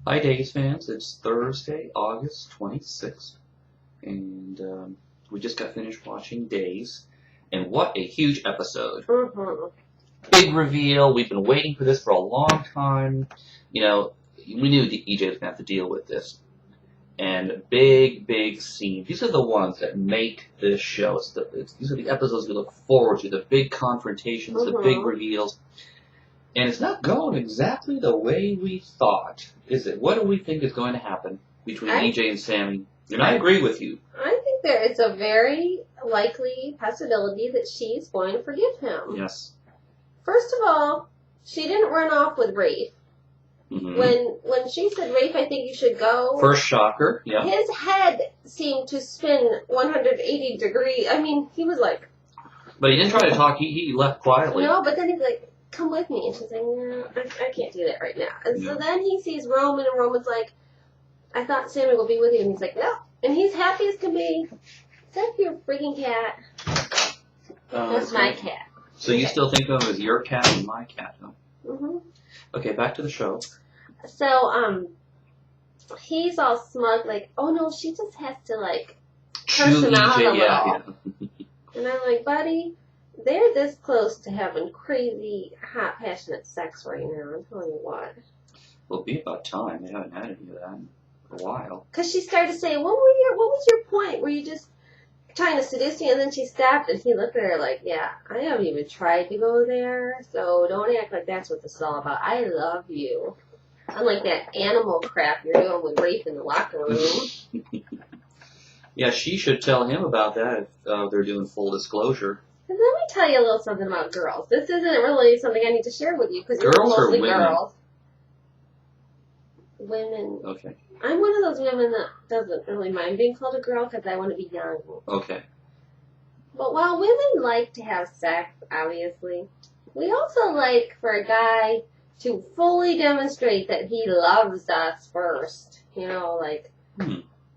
Hi, Days fans. It's Thursday, August 26th, and we just got finished watching Days, and what a huge episode. Mm-hmm. Big reveal. We've been waiting for this for a long time. You know, we knew EJ was going to have to deal with this. And big scenes. These are the ones that make this show. These are the episodes we look forward to, the big confrontations, the big reveals. And it's not going exactly the way we thought, is it? What do we think is going to happen between EJ and Sammy? And I agree with you. I think there is a very likely possibility that she's going to forgive him. Yes. First of all, she didn't run off with Rafe. Mm-hmm. When she said, Rafe, I think you should go. First shocker, yeah. His head seemed to spin 180 degrees. I mean, he was like... But he didn't try to talk. He left quietly. No, but then he's like, come with me. And she's like, no, I can't do that right now. And so then he sees Roman, and Roman's like, I thought Sammy would be with you. And he's like, no. And he's happy as can be. Except for your freaking cat. That's my cat. So you still think of him as your cat and my cat, huh? Mm-hmm. Okay, back to the show. So, he's all smug, like, oh no, she just has to, like, curse Chew him out a little. Yeah. And I'm like, buddy, they're this close to having crazy, hot, passionate sex right now. I'm telling you what. Well, it'll be about time. They haven't had any of that in a while. Because she started saying, what was your point? Were you just trying to seduce me? And then she stopped, and he looked at her like, yeah, I haven't even tried to go there, so don't act like that's what this is all about. I love you. Unlike that animal crap you're doing with Rafe in the locker room. Yeah, she should tell him about that if they're doing full disclosure. And let me tell you a little something about girls. This isn't really something I need to share with you because you're mostly girls. Women. Okay. I'm one of those women that doesn't really mind being called a girl because I want to be young. Okay. But while women like to have sex, obviously, we also like for a guy to fully demonstrate that he loves us first. You know, like,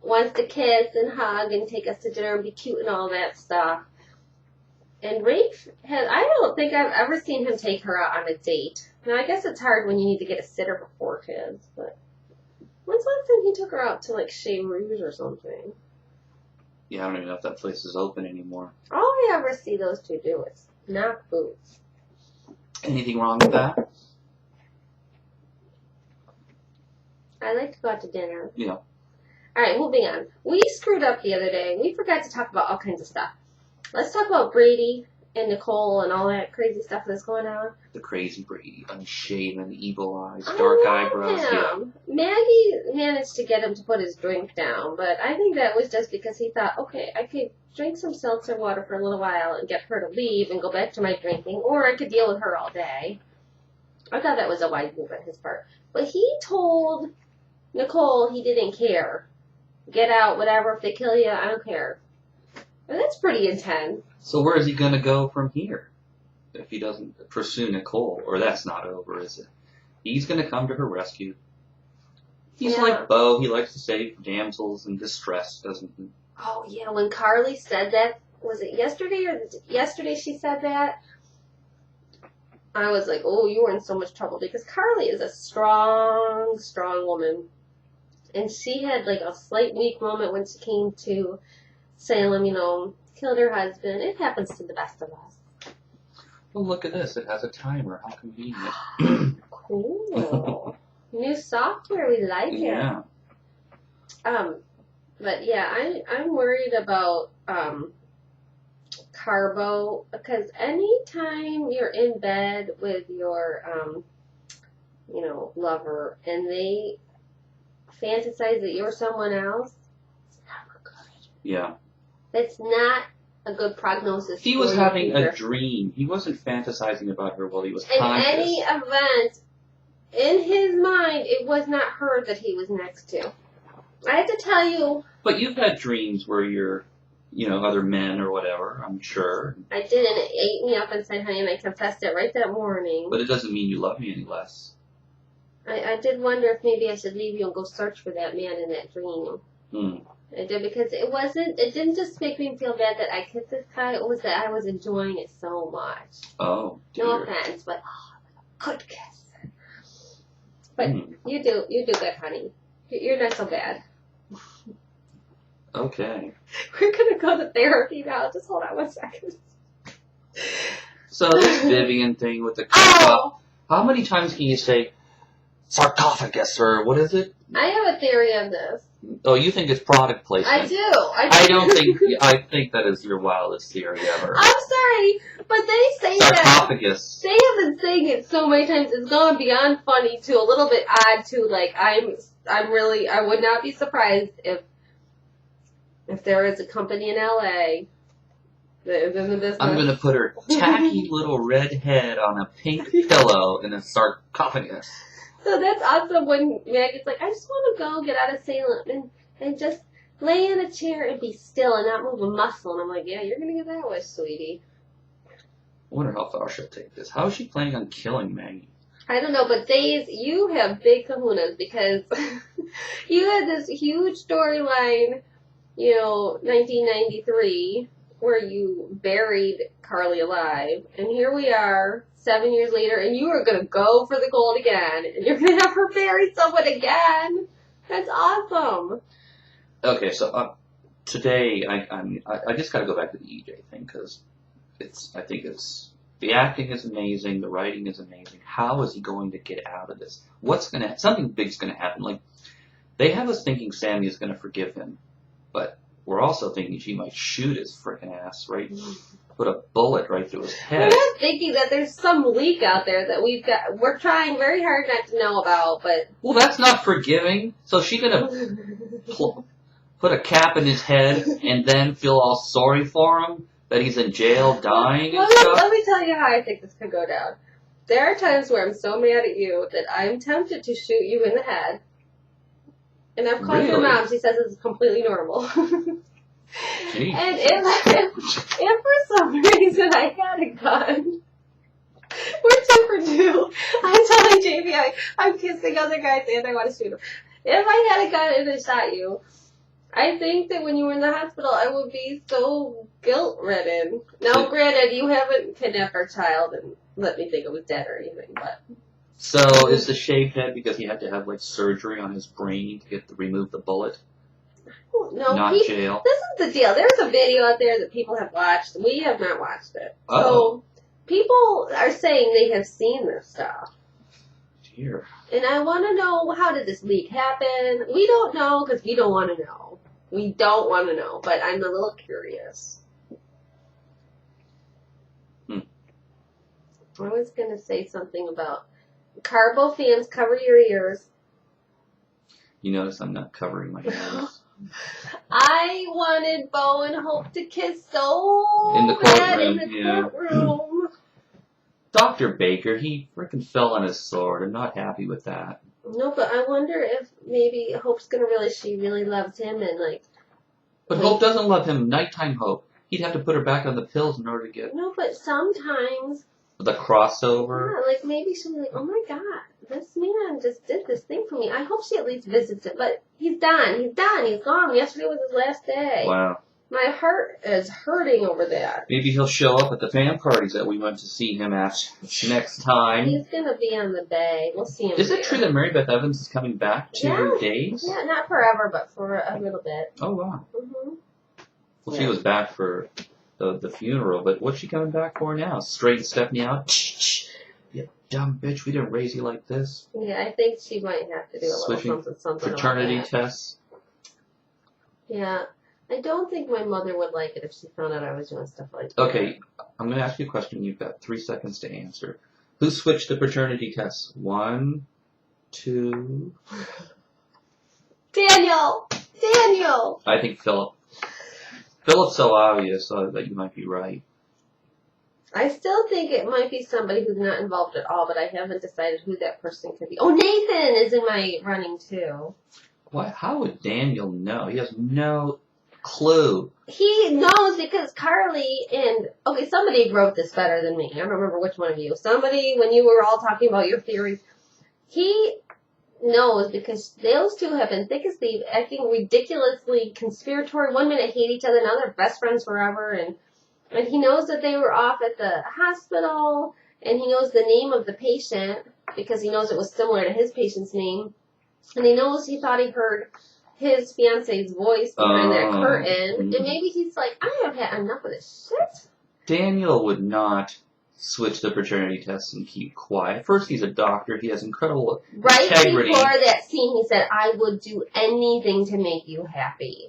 wants to kiss and hug and take us to dinner and be cute and all that stuff. And Rafe I don't think I've ever seen him take her out on a date. Now, I guess it's hard when you need to get a sitter before kids, but when's the last time he took her out to, like, Chez Rouge or something? Yeah, I don't even know if that place is open anymore. All I ever see those two do is knock boots. Anything wrong with that? I like to go out to dinner. Yeah. All right, moving on. We screwed up the other day. We forgot to talk about all kinds of stuff. Let's talk about Brady and Nicole and all that crazy stuff that's going on. The crazy Brady, unshaven, evil eyes, dark eyebrows. Yeah. Maggie managed to get him to put his drink down, but I think that was just because he thought, okay, I could drink some seltzer water for a little while and get her to leave and go back to my drinking, or I could deal with her all day. I thought that was a wise move on his part. But he told Nicole he didn't care. Get out, whatever. If they kill you, I don't care. And that's pretty intense. So where is he going to go from here if he doesn't pursue Nicole? Or that's not over, is it? He's going to come to her rescue. He's like Bo. He likes to save damsels in distress, doesn't he? Oh, yeah. When Carly said that, was it yesterday or yesterday she said that? I was like, oh, you were in so much trouble. Because Carly is a strong woman. And she had like a slight weak moment when she came to Salem, you know, killed her husband. It happens to the best of us. Well, look at this. It has a timer. How convenient. Cool. New software. We like it. Yeah. But yeah, I'm worried about Carbo because anytime you're in bed with your lover and they fantasize that you're someone else, it's never good. Yeah. That's not a good prognosis. He was having a dream. He wasn't fantasizing about her while he was conscious. In any event, in his mind, it was not her that he was next to. I have to tell you. But you've had dreams where you're, other men or whatever, I'm sure. I did, and it ate me up inside, honey, and I confessed it right that morning. But it doesn't mean you love me any less. I did wonder if maybe I should leave you and go search for that man in that dream. I did, because it didn't just make me feel bad that I kissed this guy, it was that I was enjoying it so much. Oh, dear. No offense, but good kiss. But you do good, honey. You're not so bad. Okay. We're gonna go to therapy now. Just hold on 1 second. So this Vivian thing with the how many times can you say sarcophagus or what is it? I have a theory on this. Oh, you think it's product placement? I do. I think that is your wildest theory ever. I'm sorry, but they say sarcophagus. They have been saying it so many times. It's gone beyond funny to a little bit odd to like I would not be surprised if there is a company in LA that is in the business. I'm gonna put her tacky little red head on a pink pillow in a sarcophagus. So that's awesome when Maggie's like, I just want to go get out of Salem and just lay in a chair and be still and not move a muscle. And I'm like, yeah, you're going to get that way, sweetie. I wonder how far she'll take this. How is she planning on killing Maggie? I don't know, but Days, you have big kahunas because you had this huge storyline, 1993, where you buried Carly alive. And here we are, 7 years later, and you are going to go for the gold again. And you're going to have her bury someone again. That's awesome. Okay, so today, I just got to go back to the EJ thing, because I think the acting is amazing, the writing is amazing. How is he going to get out of this? Something big's going to happen. Like, they have us thinking Sammy is going to forgive him, but we're also thinking she might shoot his frickin' ass, right? Put a bullet right through his head. We're not thinking that there's some leak out there that we're trying very hard not to know about, but... Well, that's not forgiving. So is she going to put a cap in his head and then feel all sorry for him? That he's in jail dying and stuff? Let me tell you how I think this could go down. There are times where I'm so mad at you that I'm tempted to shoot you in the head. And I've called your mom. She says it's completely normal. Jeez. And if for some reason I had a gun, we're 2 for 2. I'm telling JV I'm kissing other guys and I want to shoot him. If I had a gun and I shot you, I think that when you were in the hospital, I would be so guilt-ridden. Now, granted, you haven't kidnapped our child and let me think it was dead or anything, but... So, is the shaved head because he had to have, surgery on his brain to remove the bullet? No, not jail. This is the deal. There's a video out there that people have watched. We have not watched it. So, people are saying they have seen this stuff. Dear. And I want to know, how did this leak happen? We don't know because we don't want to know. We don't want to know, but I'm a little curious. I was going to say something about Carbo fans, cover your ears. You notice I'm not covering my ears. I wanted Bo and Hope to kiss so in the bad courtroom, in the courtroom. Dr. Baker, he frickin' fell on his sword. I'm not happy with that. No, but I wonder if maybe Hope's gonna she really loves him and But Hope doesn't love him. Nighttime Hope. He'd have to put her back on the pills in order to get... No, but sometimes... The crossover? Yeah, maybe she'll be like, oh my god, this man just did this thing for me. I hope she at least visits it. But he's done. He's gone. Yesterday was his last day. Wow. My heart is hurting over that. Maybe he'll show up at the fan parties that we went to see him at next time. He's going to be on the bay. We'll see him. Is it true that Mary Beth Evans is coming back to Days? Yeah, not forever, but for a little bit. Oh, wow. Mm-hmm. Well, she was back for the funeral, but what's she coming back for now? Straighten Stephanie out? You dumb bitch, we didn't raise you like this. Yeah, I think she might have to do a little something fraternity tests. Yeah. I don't think my mother would like it if she found out I was doing stuff like that. Okay, I'm going to ask you a question. You've got 3 seconds to answer. Who switched the paternity tests? 1, 2... Daniel! I think Philip. Philip's so obvious that you might be right. I still think it might be somebody who's not involved at all, but I haven't decided who that person could be. Oh, Nathan is in my running too. What? How would Daniel know? He has no clue. He knows because Carly and... Okay, somebody wrote this better than me. I don't remember which one of you. Somebody, when you were all talking about your theories, he knows because those two have been thick as thieves, acting ridiculously conspiratory. One minute hate each other, now they're best friends forever. And he knows that they were off at the hospital, and he knows the name of the patient. because he knows it was similar to his patient's name. And he thought he heard his fiance's voice behind that curtain. And maybe he's like, I have had enough of this shit. Daniel would not switch the paternity test and keep quiet. First, he's a doctor. He has incredible integrity. Before that scene, he said, I would do anything to make you happy.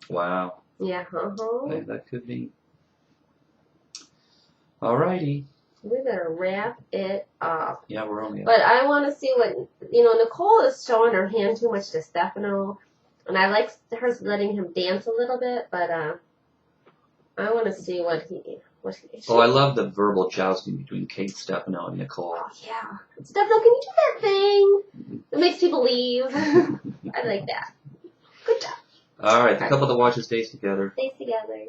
Wow. Yeah, Yeah, that could be. Alrighty. We better wrap it up. Yeah, we're only. But I want to see what Nicole is showing her hand too much to Stefano, and I like her letting him dance a little bit. But I want to see what he. I love the verbal jousting between Kate, Stefano, and Nicole. Oh yeah, Stefano, can you do that thing that makes people leave? I like that. Good job. All right, the couple that watches Days Together. Stays together.